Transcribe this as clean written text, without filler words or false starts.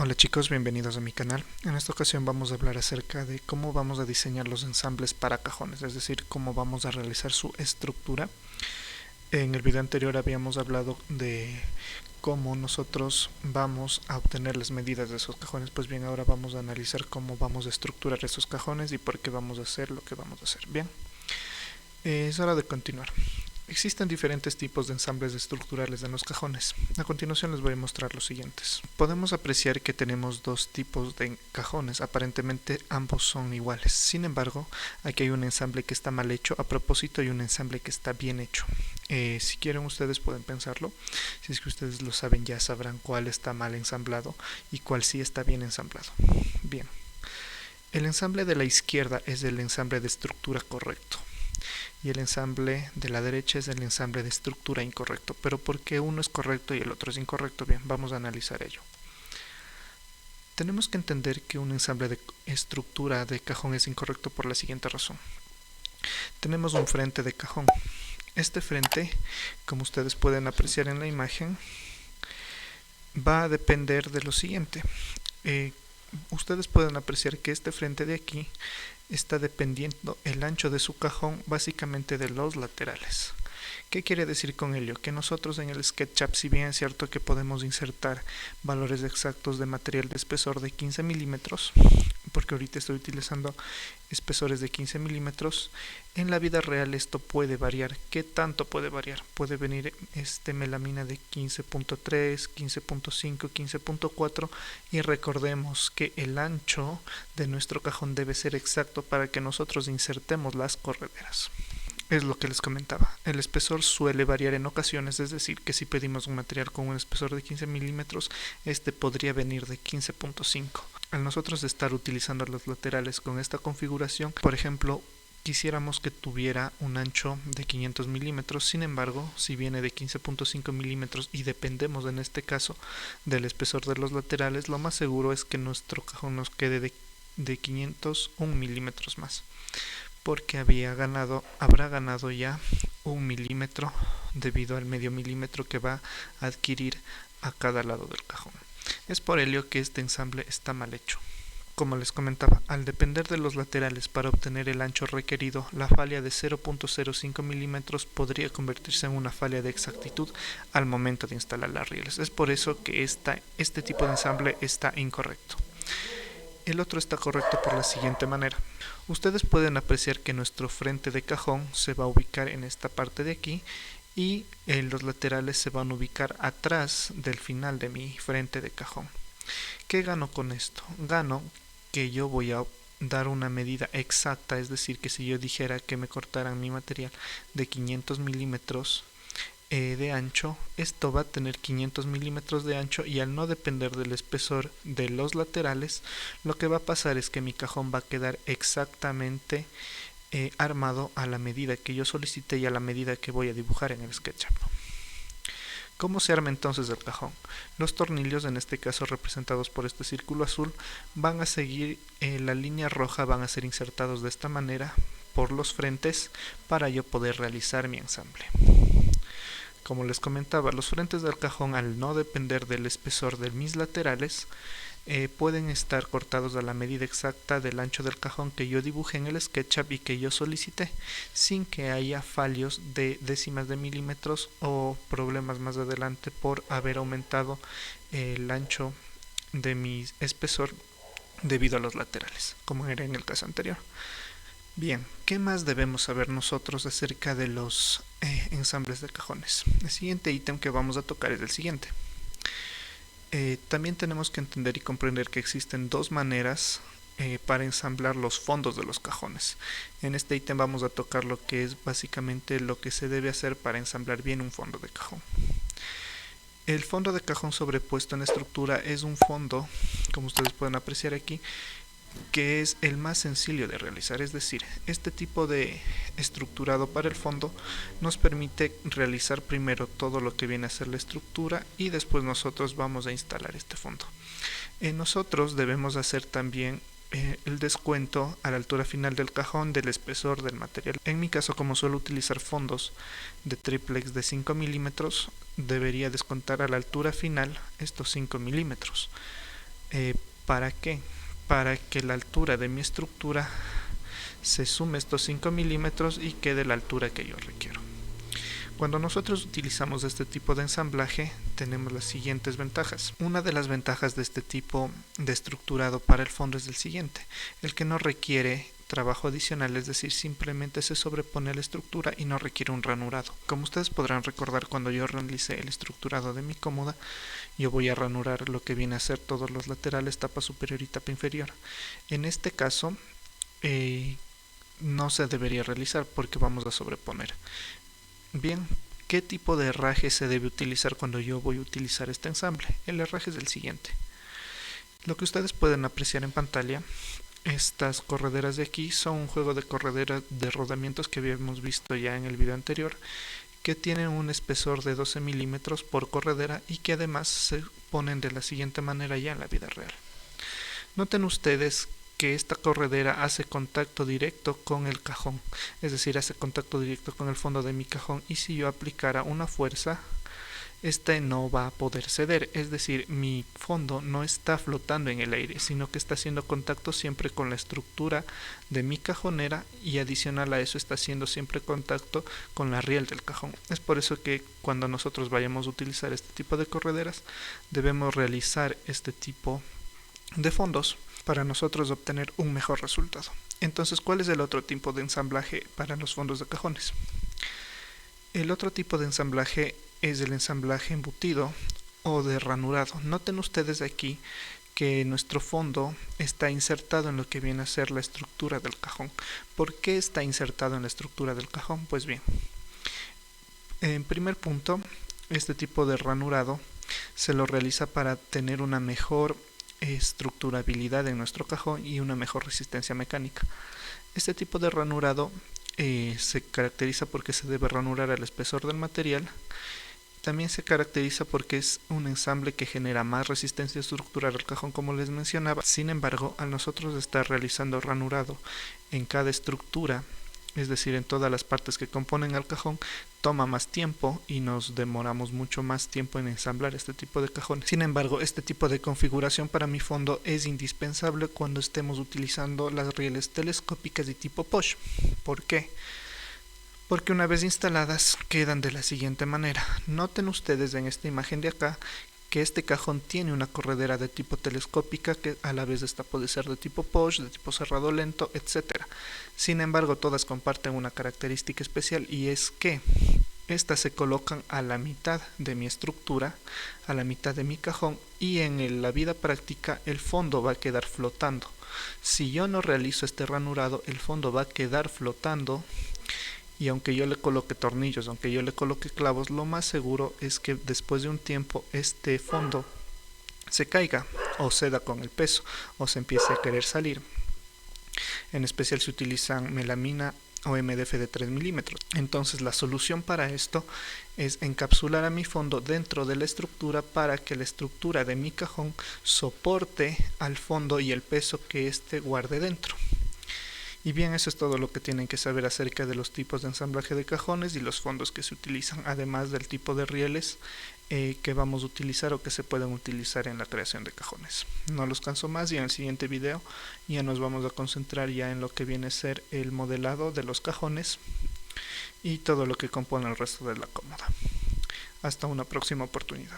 Hola chicos, bienvenidos a mi canal. En esta ocasión vamos a hablar acerca de cómo vamos a diseñar los ensambles para cajones, es decir, cómo vamos a realizar su estructura. En el video anterior habíamos hablado de cómo nosotros vamos a obtener las medidas de esos cajones. Pues bien, ahora vamos a analizar cómo vamos a estructurar esos cajones y por qué vamos a hacer lo que vamos a hacer. Bien, es hora de continuar. Existen diferentes tipos de ensambles estructurales en los cajones. A continuación les voy a mostrar los siguientes. Podemos apreciar que tenemos dos tipos de cajones, aparentemente ambos son iguales. Sin embargo, aquí hay un ensamble que está mal hecho a propósito y un ensamble que está bien hecho. Si quieren ustedes pueden pensarlo. Si es que ustedes lo saben, ya sabrán cuál está mal ensamblado y cuál sí está bien ensamblado. Bien, el ensamble de la izquierda es el ensamble de estructura correcto. Y el ensamble de la derecha es el ensamble de estructura incorrecto. Pero ¿por qué uno es correcto y el otro es incorrecto? Bien, vamos a analizar ello. Tenemos que entender que un ensamble de estructura de cajón es incorrecto por la siguiente razón. Tenemos un frente de cajón. Este frente, como ustedes pueden apreciar en la imagen, va a depender de lo siguiente. Ustedes pueden apreciar que este frente de aquí está dependiendo el ancho de su cajón básicamente de los laterales. ¿Qué quiere decir con ello? Que nosotros en el SketchUp, si bien es cierto que podemos insertar valores exactos de material de espesor de 15 milímetros, porque ahorita estoy utilizando espesores de 15 milímetros, en la vida real esto puede variar. ¿Qué tanto puede variar? Puede venir melamina de 15.3, 15.5, 15.4 y recordemos que el ancho de nuestro cajón debe ser exacto para que nosotros insertemos las correderas. Es lo que les comentaba, el espesor suele variar en ocasiones, es decir, que si pedimos un material con un espesor de 15 milímetros, este podría venir de 15.5. Al nosotros estar utilizando los laterales con esta configuración, por ejemplo, quisiéramos que tuviera un ancho de 500 milímetros, sin embargo, si viene de 15.5 milímetros y dependemos en este caso del espesor de los laterales, lo más seguro es que nuestro cajón nos quede de 501 milímetros más, porque habrá ganado ya 1 milímetro debido al medio milímetro que va a adquirir a cada lado del cajón. Es por ello que este ensamble está mal hecho. Como les comentaba, al depender de los laterales para obtener el ancho requerido, la falla de 0.05 milímetros podría convertirse en una falla de exactitud al momento de instalar las rieles. Es por eso que este tipo de ensamble está incorrecto. El otro está correcto por la siguiente manera. Ustedes pueden apreciar que nuestro frente de cajón se va a ubicar en esta parte de aquí y los laterales se van a ubicar atrás del final de mi frente de cajón. ¿Qué gano con esto? Gano que yo voy a dar una medida exacta, es decir, que si yo dijera que me cortaran mi material de 500 milímetros de ancho, esto va a tener 500 milímetros de ancho y al no depender del espesor de los laterales, lo que va a pasar es que mi cajón va a quedar exactamente armado a la medida que yo solicité y a la medida que voy a dibujar en el SketchUp. ¿Cómo se arma entonces el cajón? Los tornillos, en este caso representados por este círculo azul, van a seguir la línea roja, van a ser insertados de esta manera por los frentes para yo poder realizar mi ensamble. Como les comentaba, los frentes del cajón, al no depender del espesor de mis laterales, pueden estar cortados a la medida exacta del ancho del cajón que yo dibujé en el SketchUp y que yo solicité, sin que haya fallos de décimas de milímetros o problemas más adelante por haber aumentado el ancho de mi espesor debido a los laterales, como era en el caso anterior. Bien, ¿qué más debemos saber nosotros acerca de los ensambles de cajones? El siguiente ítem que vamos a tocar es el siguiente. También tenemos que entender y comprender que existen dos maneras para ensamblar los fondos de los cajones. En este ítem vamos a tocar lo que es básicamente lo que se debe hacer para ensamblar bien un fondo de cajón. El fondo de cajón sobrepuesto en estructura es un fondo, como ustedes pueden apreciar aquí, que es el más sencillo de realizar, es decir, este tipo de estructurado para el fondo nos permite realizar primero todo lo que viene a ser la estructura y después nosotros vamos a instalar este fondo. Nosotros debemos hacer también el descuento a la altura final del cajón del espesor del material. En mi caso, como suelo utilizar fondos de triplex de 5 milímetros, debería descontar a la altura final estos 5 milímetros. ¿Para qué? Para que la altura de mi estructura se sume estos 5 milímetros y quede la altura que yo requiero. Cuando nosotros utilizamos este tipo de ensamblaje, tenemos las siguientes ventajas. Una de las ventajas de este tipo de estructurado para el fondo es el siguiente: el que no requiere trabajo adicional, es decir, simplemente se sobrepone a la estructura y no requiere un ranurado. Como ustedes podrán recordar, cuando yo realicé el estructurado de mi cómoda, yo voy a ranurar lo que viene a ser todos los laterales, tapa superior y tapa inferior. En este caso, no se debería realizar porque vamos a sobreponer. Bien, ¿qué tipo de herraje se debe utilizar cuando yo voy a utilizar este ensamble? El herraje es el siguiente. Lo que ustedes pueden apreciar en pantalla, estas correderas de aquí son un juego de correderas de rodamientos que habíamos visto ya en el video anterior, que tienen un espesor de 12 milímetros por corredera y que además se ponen de la siguiente manera ya en la vida real. Noten ustedes que esta corredera hace contacto directo con el cajón, es decir, hace contacto directo con el fondo de mi cajón, y si yo aplicara una fuerza, este no va a poder ceder, es decir, mi fondo no está flotando en el aire, sino que está haciendo contacto siempre con la estructura de mi cajonera, y adicional a eso está haciendo siempre contacto con la riel del cajón. Es por eso que cuando nosotros vayamos a utilizar este tipo de correderas, debemos realizar este tipo de fondos para nosotros obtener un mejor resultado. Entonces, ¿cuál es el otro tipo de ensamblaje para los fondos de cajones? El otro tipo de ensamblaje es el ensamblaje embutido o de ranurado. Noten ustedes aquí que nuestro fondo está insertado en lo que viene a ser la estructura del cajón. ¿Por qué está insertado en la estructura del cajón? Pues bien, en primer punto, este tipo de ranurado se lo realiza para tener una mejor estructurabilidad en nuestro cajón y una mejor resistencia mecánica. Este tipo de ranurado se caracteriza porque se debe ranurar al espesor del material. También se caracteriza porque es un ensamble que genera más resistencia estructural al cajón, como les mencionaba. Sin embargo, al nosotros estar realizando ranurado en cada estructura, es decir, en todas las partes que componen al cajón, toma más tiempo y nos demoramos mucho más tiempo en ensamblar este tipo de cajones. Sin embargo, este tipo de configuración para mi fondo es indispensable cuando estemos utilizando las rieles telescópicas de tipo push. ¿Por qué? Porque una vez instaladas quedan de la siguiente manera. Noten ustedes en esta imagen de acá que este cajón tiene una corredera de tipo telescópica, que a la vez esta puede ser de tipo push, de tipo cerrado lento, etc. Sin embargo, todas comparten una característica especial, y es que estas se colocan a la mitad de mi estructura, a la mitad de mi cajón, y en la vida práctica el fondo va a quedar flotando. Si yo no realizo este ranurado, el fondo va a quedar flotando, y aunque yo le coloque tornillos, aunque yo le coloque clavos, lo más seguro es que después de un tiempo este fondo se caiga o ceda con el peso o se empiece a querer salir. En especial si utilizan melamina o MDF de 3 milímetros. Entonces la solución para esto es encapsular a mi fondo dentro de la estructura para que la estructura de mi cajón soporte al fondo y el peso que éste guarde dentro. Y bien, eso es todo lo que tienen que saber acerca de los tipos de ensamblaje de cajones y los fondos que se utilizan, además del tipo de rieles que vamos a utilizar o que se pueden utilizar en la creación de cajones. No los canso más, y en el siguiente video ya nos vamos a concentrar ya en lo que viene a ser el modelado de los cajones y todo lo que compone el resto de la cómoda. Hasta una próxima oportunidad.